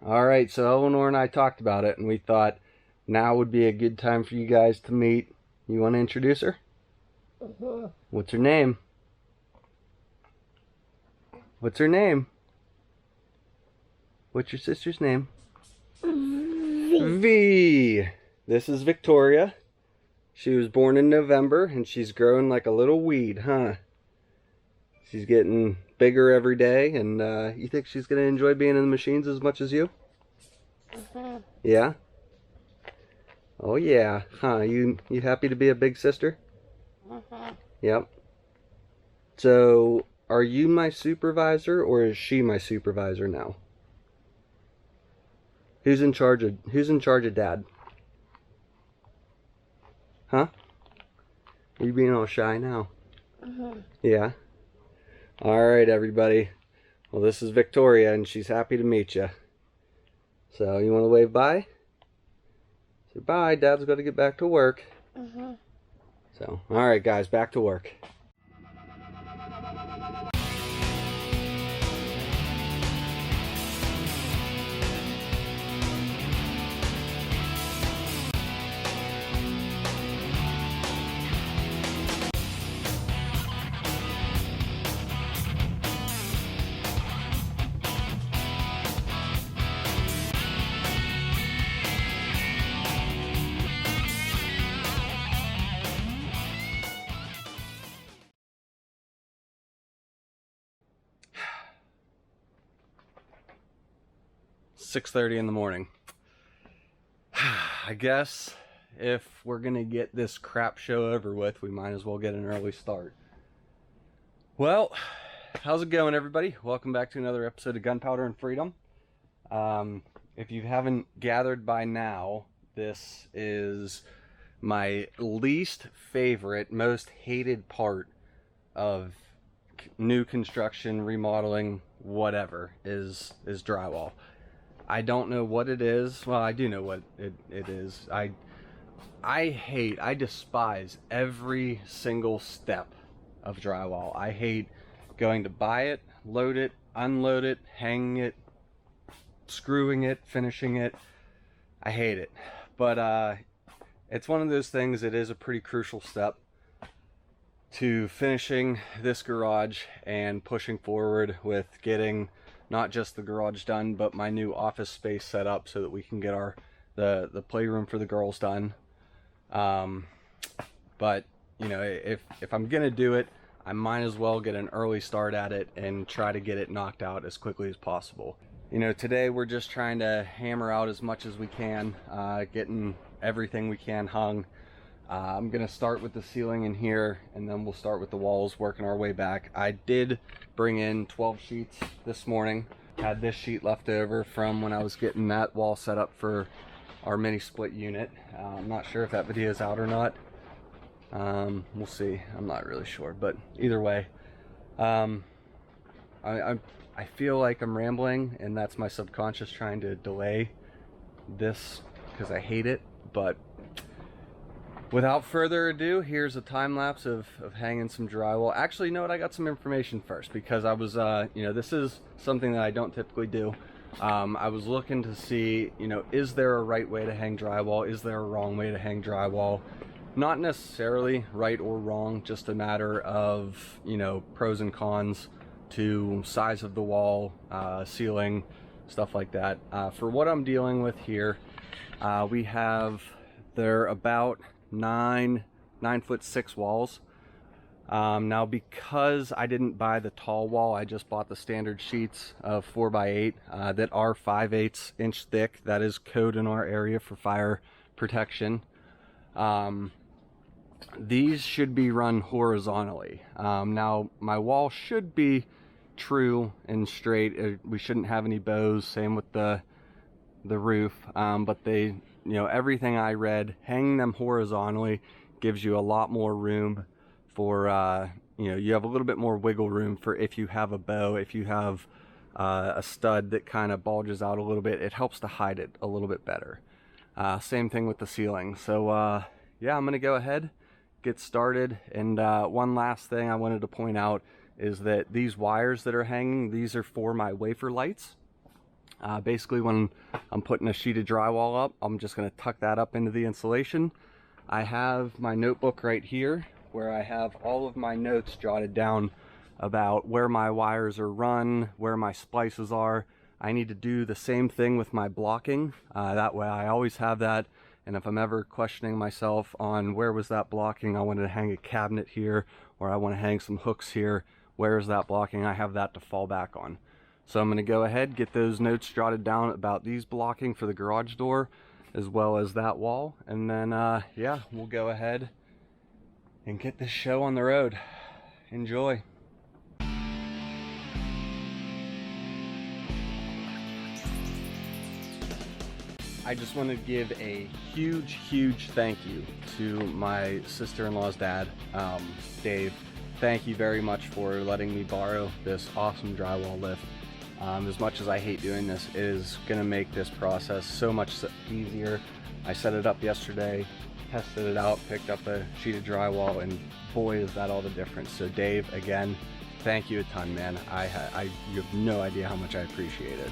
All right, so Eleanor and I talked about it, and we thought now would be a good time for you guys to meet. You want to introduce her? What's her name? What's her name? What's your sister's name? V. This is Victoria. She was born in November, and she's growing like a little weed, huh? She's getting bigger every day, and you think she's going to enjoy being in the machines as much as you? Yeah? Oh yeah, huh? You happy to be a big sister? Yep. So, are you my supervisor, or is she my supervisor now? Who's in charge of Dad? Huh? Are you being all shy now? Yeah. All right, everybody. Well, this is Victoria, and she's happy to meet you. So, you want to wave bye? Say bye. Dad's got to get back to work. So, all right, guys, back to work. "6:30 in the morning. I guess if we're gonna get this crap show over with, we might as well get an early start. Well, how's it going, everybody? Welcome back to another episode of Gunpowder and Freedom. If you haven't gathered by now, this is my least favorite, most hated part of new construction, remodeling, whatever, is drywall. I don't know what it is. Well, I do know what it is. I despise every single step of drywall. I hate going to buy it, load it, unload it, hanging it, screwing it, finishing it. I hate it. But it's one of those things. It is a pretty crucial step to finishing this garage and pushing forward with getting not just the garage done, but my new office space set up so that we can get the playroom for the girls done. But you know, if I'm gonna do it, I might as well get an early start at it and try to get it knocked out as quickly as possible. You know, today we're just trying to hammer out as much as we can, getting everything we can hung. I'm gonna start with the ceiling in here, and then we'll start with the walls, working our way back. I did bring in 12 sheets this morning. Had this sheet left over from when I was getting that wall set up for our mini split unit. I'm not sure if that video is out or not. We'll see. I'm not really sure, but either way, I feel like I'm rambling, and that's my subconscious trying to delay this because I hate it. But without further ado, here's a time lapse of hanging some drywall. Actually, you know what? I got some information first, because I was, you know, this is something that I don't typically do. I was looking to see, you know, is there a right way to hang drywall? Is there a wrong way to hang drywall? Not necessarily right or wrong, just a matter of, you know, pros and cons to size of the wall, ceiling, stuff like that. For what I'm dealing with here, they're about 9'6" walls. Now, because I didn't buy the tall wall, I just bought the standard sheets of 4x8 that are 5/8 inch thick. That is code in our area for fire protection. These should be run horizontally. Now, my wall should be true and straight. We shouldn't have any bows. Same with the roof. But they, you know, everything I read, hanging them horizontally gives you a lot more room for, you know, you have a little bit more wiggle room for if you have a bow, if you have a stud that kind of bulges out a little bit, it helps to hide it a little bit better. Same thing with the ceiling. So yeah, I'm gonna go ahead, get started. And one last thing I wanted to point out is that these wires that are hanging, these are for my wafer lights. Basically, when I'm putting a sheet of drywall up, I'm just going to tuck that up into the insulation. I have my notebook right here where I have all of my notes jotted down about where my wires are run, where my splices are. I need to do the same thing with my blocking. That way I always have that. And if I'm ever questioning myself on where was that blocking, I wanted to hang a cabinet here, or I want to hang some hooks here, where is that blocking, I have that to fall back on. So I'm going to go ahead, get those notes jotted down about these blocking for the garage door, as well as that wall. And then, yeah, we'll go ahead and get this show on the road. Enjoy. I just want to give a huge thank you to my sister-in-law's dad, Dave. Thank you very much for letting me borrow this awesome drywall lift. As much as I hate doing this, it is going to make this process so much easier. I set it up yesterday, tested it out, picked up a sheet of drywall, and boy is that all the difference. So Dave, again, thank you a ton, man. You have no idea how much I appreciate it.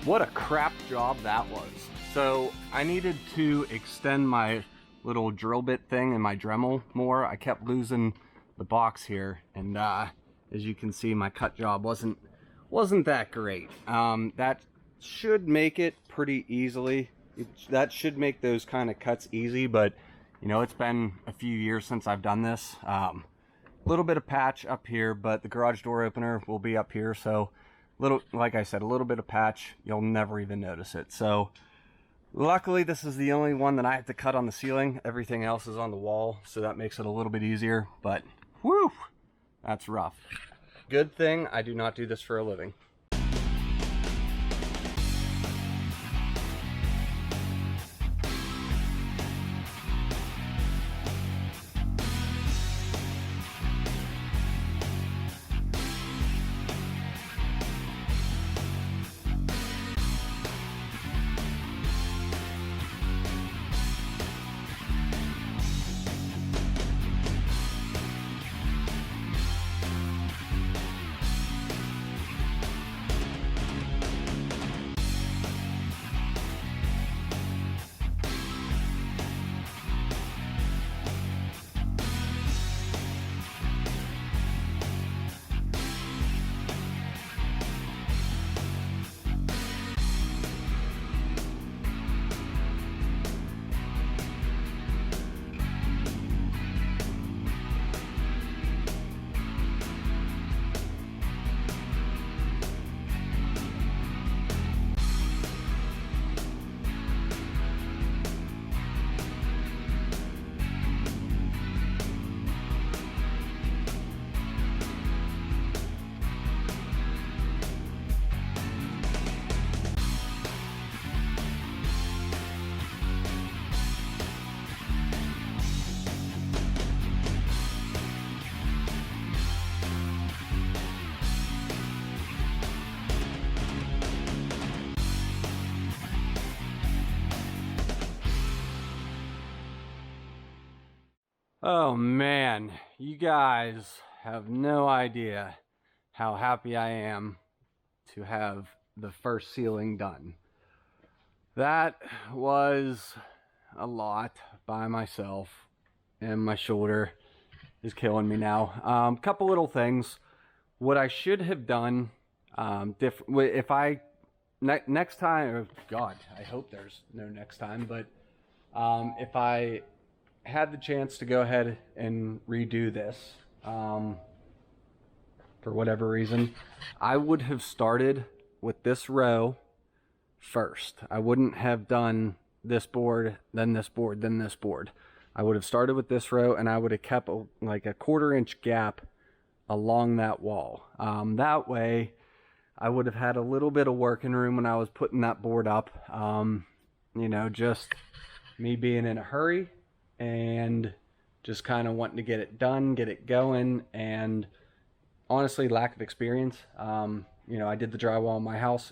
What a crap job that was. So I needed to extend my little drill bit thing in my Dremel more. I kept losing the box here, and as you can see, my cut job wasn't that great. That should make it pretty easily. That should make those kind of cuts easy, but you know, it's been a few years since I've done this. Little bit of patch up here, but the garage door opener will be up here, so like I said, a little bit of patch, you'll never even notice it. So luckily this is the only one that I have to cut on the ceiling. Everything else is on the wall, so that makes it a little bit easier, but whew, that's rough. Good thing I do not do this for a living. Oh man, you guys have no idea how happy I am to have the first ceiling done. That was a lot by myself, and my shoulder is killing me now. Couple little things. What I should have done, if I next time, oh God, I hope there's no next time, but if I had the chance to go ahead and redo this, for whatever reason, I would have started with this row first. I wouldn't have done this board, then this board, then this board. I would have started with this row, and I would have kept like a 1/4 inch gap along that wall. That way I would have had a little bit of working room when I was putting that board up. You know, just me being in a hurry and just kind of wanting to get it done, get it going, and honestly lack of experience. You know, I did the drywall in my house.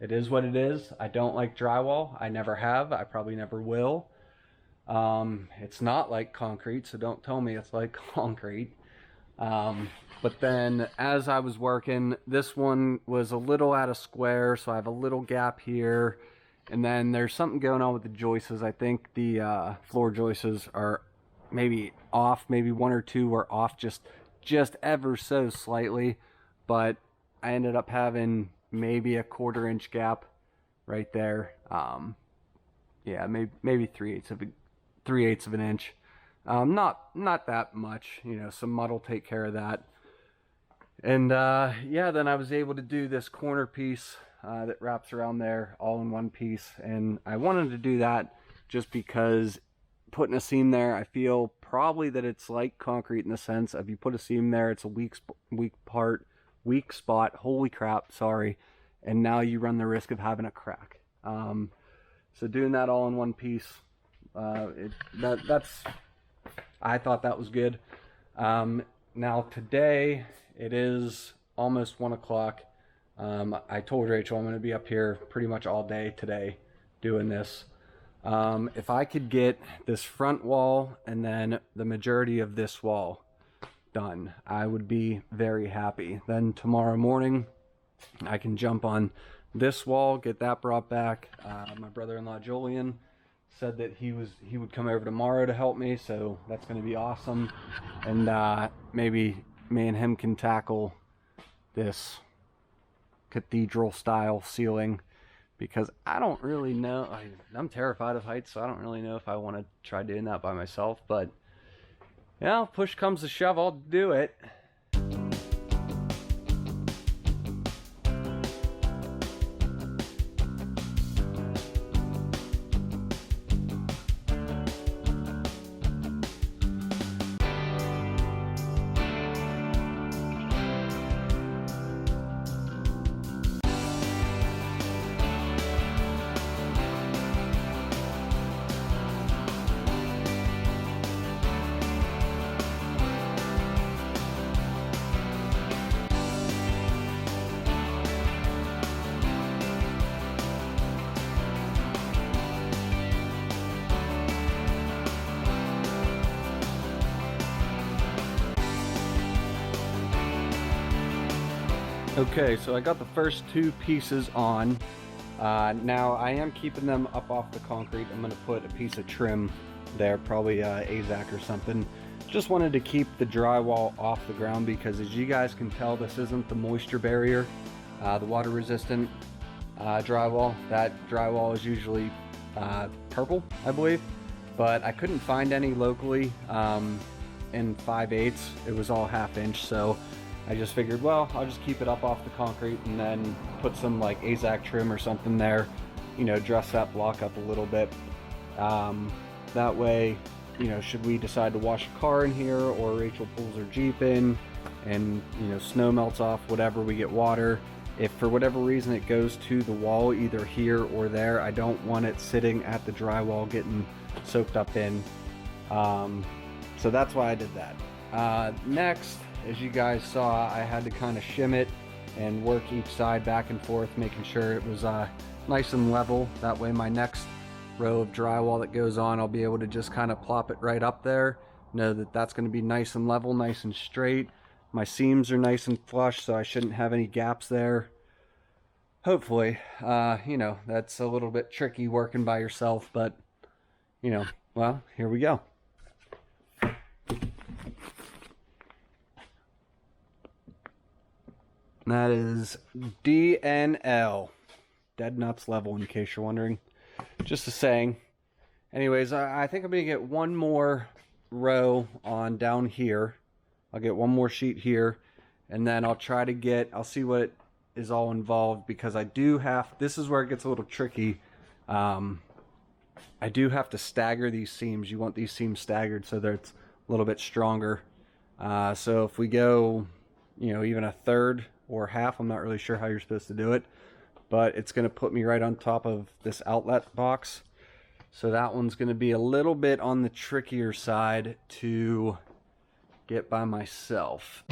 It is what it is. I don't like drywall. I never have. I probably never will. It's not like concrete, so don't tell me it's like concrete. But then as I was working, this one was a little out of square, so I have a little gap here. And then there's something going on with the joists. I think the floor joists are maybe off, maybe one or two were off just ever so slightly. But I ended up having maybe a 1/4 inch gap right there. Yeah, maybe 3/8 of an inch. Not that much, you know, some mud will take care of that. And yeah, then I was able to do this corner piece that wraps around there all in one piece. And I wanted to do that just because putting a seam there, I feel probably that it's like concrete in the sense of you put a seam there, it's a weak spot, holy crap, sorry, and now you run the risk of having a crack. So doing that all in one piece, that's I thought that was good. Now today it is almost 1 o'clock. I told Rachel I'm going to be up here pretty much all day today doing this. If I could get this front wall and then the majority of this wall done, I would be very happy. Then tomorrow morning I can jump on this wall, get that brought back. My brother-in-law Julian said that he would come over tomorrow to help me, so that's going to be awesome. And maybe me and him can tackle this cathedral style ceiling, because I don't really know, I'm terrified of heights, so I don't really know if I want to try doing that by myself. But yeah, push comes to shove, I'll do it. Okay, so I got the first 2 pieces on. Now I am keeping them up off the concrete. I'm going to put a piece of trim there, probably AZAC or something. Just wanted to keep the drywall off the ground because, as you guys can tell, this isn't the moisture barrier, the water resistant drywall. That drywall is usually purple, I believe, but I couldn't find any locally in 5/8. It was all 1/2 inch, so I just figured, well, I'll just keep it up off the concrete and then put some like AZAC trim or something there, you know, dress that block up a little bit. That way, you know, should we decide to wash a car in here, or Rachel pulls her Jeep in and, you know, snow melts off, whatever, we get water. If for whatever reason it goes to the wall, either here or there, I don't want it sitting at the drywall getting soaked up in. So that's why I did that. Next, as you guys saw, I had to kind of shim it and work each side back and forth, making sure it was nice and level. That way my next row of drywall that goes on, I'll be able to just kind of plop it right up there. Know that that's going to be nice and level, nice and straight. My seams are nice and flush, so I shouldn't have any gaps there. Hopefully. You know, that's a little bit tricky working by yourself, but, you know, well, here we go. That is DNL, dead nuts level, in case you're wondering. Just a saying. Anyways, I think I'm going to get one more row on down here. I'll get one more sheet here, and then I'll try to get, I'll see what is all involved, because I do have, this is where it gets a little tricky. I do have to stagger these seams. You want these seams staggered so that it's a little bit stronger. So if we go, you know, even 1/3 or 1/2, I'm not really sure how you're supposed to do it, but it's going to put me right on top of this outlet box. So that one's going to be a little bit on the trickier side to get by myself.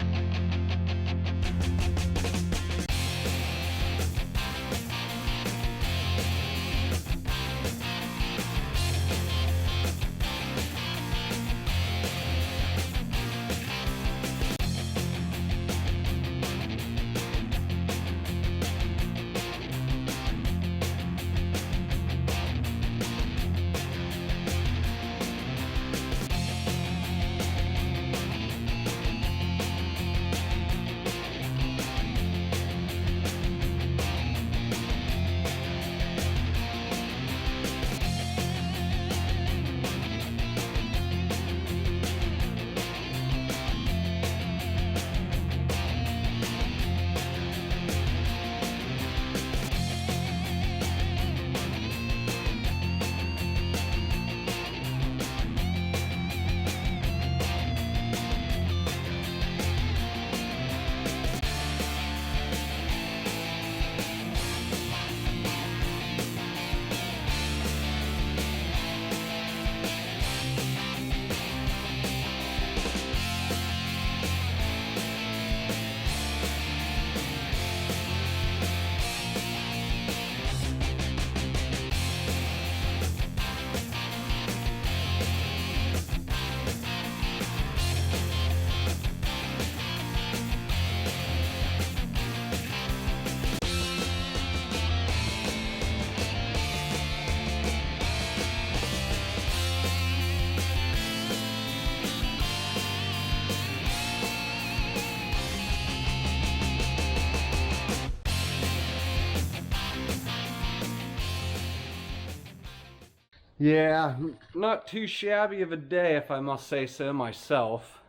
Yeah, not too shabby of a day, if I must say so myself.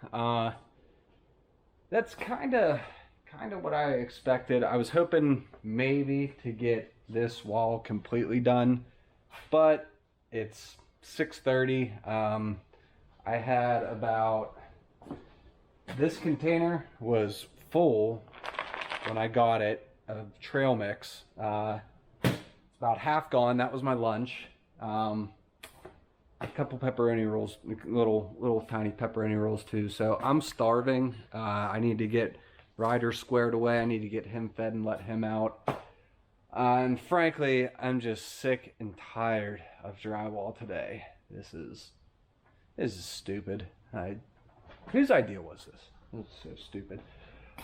That's kind of what I expected. I was hoping maybe to get this wall completely done, but it's 6:30. I had about, this container was full when I got it of trail mix. It's about half gone. That was my lunch. A couple pepperoni rolls, little tiny pepperoni rolls too. So I'm starving. I need to get Ryder squared away. I need to get him fed and let him out. And frankly, I'm just sick and tired of drywall today. This is stupid. Whose idea was this? It's so stupid.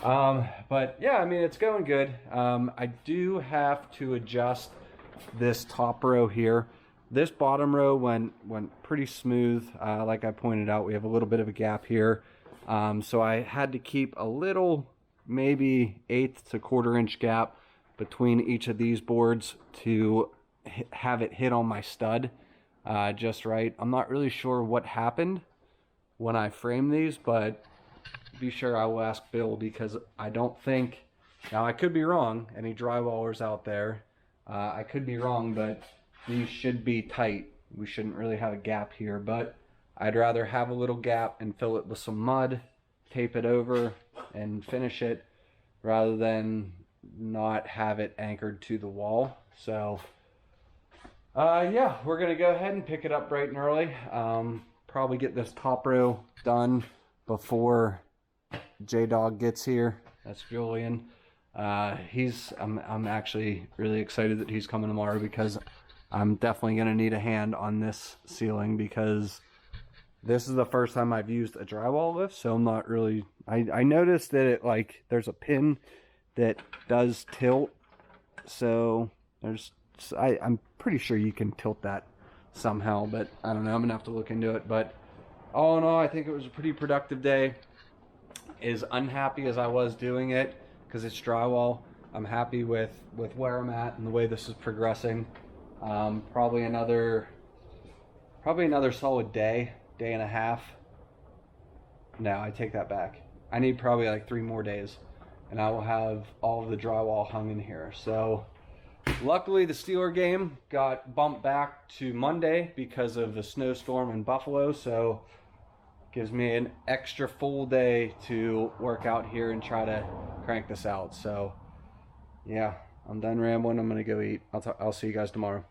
But yeah, I mean, it's going good. I do have to adjust this top row here. This bottom row went pretty smooth. Like I pointed out, we have a little bit of a gap here. So I had to keep a little, maybe 1/8 to 1/4 inch gap between each of these boards to have it hit on my stud just right. I'm not really sure what happened when I framed these, but be sure I will ask Bill, because I don't think, now I could be wrong, any drywallers out there, I could be wrong, but these should be tight. We shouldn't really have a gap here, but I'd rather have a little gap and fill it with some mud, tape it over, and finish it, rather than not have it anchored to the wall. So, yeah, we're gonna go ahead and pick it up bright and early. Probably get this top row done before J-Dog gets here. That's Julian. I'm actually really excited that he's coming tomorrow, because I'm definitely going to need a hand on this ceiling, because this is the first time I've used a drywall lift, so I'm not really, I noticed that it, like, there's a pin that does tilt, so I'm pretty sure you can tilt that somehow, but I don't know, I'm going to have to look into it. But all in all, I think it was a pretty productive day. As unhappy as I was doing it, because it's drywall, I'm happy with where I'm at and the way this is progressing. Probably another solid day and a half. No, I take that back. I need probably like 3 more days, and I will have all of the drywall hung in here. So luckily the Steeler game got bumped back to Monday because of the snowstorm in Buffalo, so gives me an extra full day to work out here and try to crank this out. So yeah, I'm done rambling. I'm gonna go eat. I'll see you guys tomorrow.